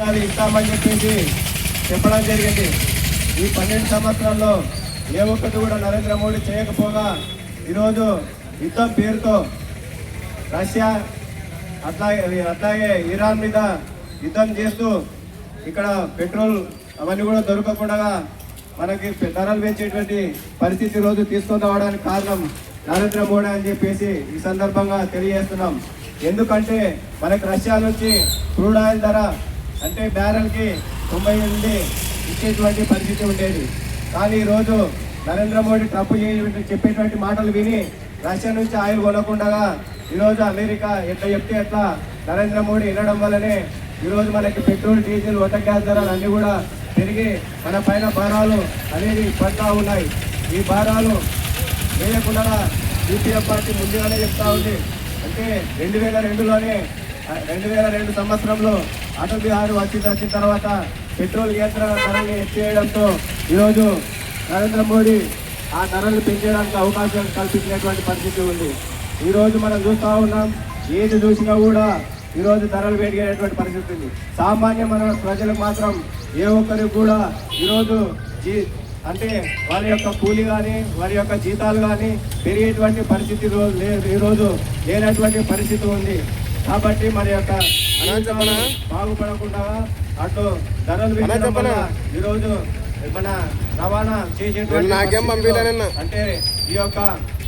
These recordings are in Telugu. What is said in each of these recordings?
అది ఇస్తామని చెప్పేసి చెప్పడం జరిగింది. ఈ 12 సంవత్సరాల్లో ఏ ఒక్కటి కూడా నరేంద్ర మోడీ చేయకపోగా ఈరోజు యుద్ధం పేరుతో రష్యా అట్లాగే ఇరాన్ మీద యుద్ధం చేస్తూ ఇక్కడ పెట్రోల్ అవన్నీ కూడా దొరకకుండా మనకి ధరలు పెంచేటువంటి పరిస్థితి రోజు తీసుకొని రావడానికి కారణం నరేంద్ర మోడీ అని చెప్పేసి ఈ సందర్భంగా తెలియజేస్తున్నాం. ఎందుకంటే మనకి రష్యా నుంచి క్రూడ్ ఆయిల్ ధర అంటే బ్యారెల్కి 98 ఇచ్చేటువంటి పరిస్థితి ఉండేది. కానీ ఈరోజు నరేంద్ర మోడీ ట్రంప్ చెప్పేటువంటి మాటలు విని రష్యా నుంచి ఆయిల్ కొనకుండా ఈరోజు అమెరికా ఎట్లా చెప్తే ఎట్లా నరేంద్ర మోడీ వినడం వల్లనే ఈరోజు మనకి పెట్రోల్, డీజిల్, వంట గ్యాస్ ధరలు అన్నీ కూడా పెరిగి మన పైన భారాలు అనేది పడతా ఉన్నాయి. ఈ భారాలు వేయకుండా సిపిఎం పార్టీ ముందుగానే చెప్తా ఉంది. అంటే 2002 సంవత్సరంలో అటల్ బిహారీ వచ్చిన తర్వాత పెట్రోల్ కేంద్ర ధరల్ని ఎత్తివేయడంతో ఈరోజు నరేంద్ర మోడీ ఆ ధరలు పెంచడానికి అవకాశం కల్పించినటువంటి పరిస్థితి ఉంది. ఈరోజు మనం చూస్తూ ఉన్నాం, ఏది చూసినా కూడా ఈరోజు ధరలు పెరిగేటువంటి పరిస్థితి ఉంది. సామాన్య మన ప్రజలకు మాత్రం ఏ ఒక్కరికి కూడా ఈరోజు అంటే వారి యొక్క కూలి కానీ వారి యొక్క జీతాలు కానీ పెరిగేటువంటి పరిస్థితి ఈరోజు లేనటువంటి పరిస్థితి ఉంది. కాబట్టి మన యొక్క బాగుపడకుండా అటు ధరలు ఈరోజు మన రవాణా చేసేటువంటి అంటే ఈ యొక్క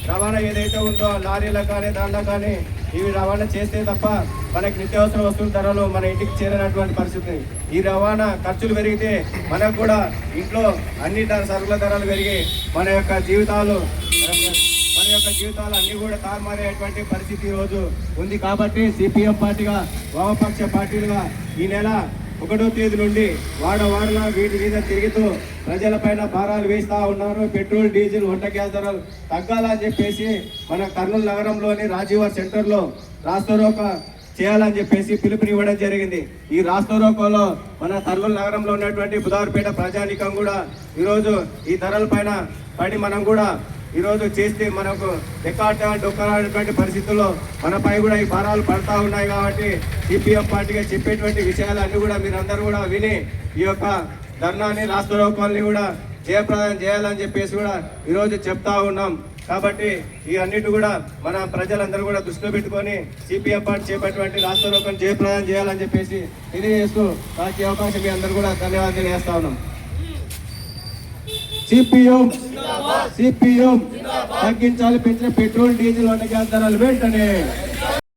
రవాణా ఏదైతే ఉందో లారీలకు కానీ దాంట్లో కానీ ఇవి రవాణా చేస్తే తప్ప మనకి నిత్యావసర వస్తువుల ధరలు మన ఇంటికి చేరినటువంటి పరిస్థితి. ఈ రవాణా ఖర్చులు పెరిగితే మనకు కూడా ఇంట్లో అన్ని సరుకుల ధరలు పెరిగి మన యొక్క జీవితాలు అన్నీ కూడా తారుమారేటువంటి పరిస్థితి ఈరోజు ఉంది. కాబట్టి సిపిఎం పార్టీగా, వామపక్ష పార్టీలుగా ఈ నెల 1వ తేదీ నుండి వాడవాడలా వీటి మీద తిరుగుతూ ప్రజలపైన భారాలు వేస్తూ ఉన్నారు. పెట్రోల్, డీజిల్, వంట గ్యాస్ ధరలు తగ్గాలని చెప్పేసి మన కర్నూలు నగరంలోని రాజీవ్ సెంటర్లో రాస్తారోకో చేయాలని చెప్పేసి పిలుపునివ్వడం జరిగింది. ఈ రాస్తారోకోలో మన కర్నూలు నగరంలో ఉన్నటువంటి బుధారపేట ప్రజానీకం కూడా ఈరోజు ఈ ధరల పైన పడి మనం కూడా ఈరోజు చేస్తే మనకు డొక్కరాటువంటి పరిస్థితుల్లో మనపై కూడా ఈ భారాలు పడతా ఉన్నాయి. కాబట్టి సిపిఎం పార్టీగా చెప్పేటువంటి విషయాలన్నీ కూడా మీరందరూ కూడా విని ఈ యొక్క ధర్నాన్ని, రాస్తారోకోల్ని కూడా జయప్రదం చేయాలని చెప్పేసి కూడా ఈరోజు చెప్తా ఉన్నాం. కాబట్టి ఈ అన్నిటి కూడా మన ప్రజలందరూ కూడా దృష్టిలో పెట్టుకొని సిపిఎం పార్టీ చేపట్టినటువంటి రాస్తారోకోని జయప్రదం చేయాలని చెప్పేసి తెలియజేస్తూ నాకు ఈ అవకాశం మీ అందరూ కూడా ధన్యవాదాలు చేస్తా ఉన్నాం. సిపిఎం తగ్గించాలి పెంచిన పెట్రోల్, డీజిల్, వంట గ్యాస్ ధరలు వెంటనే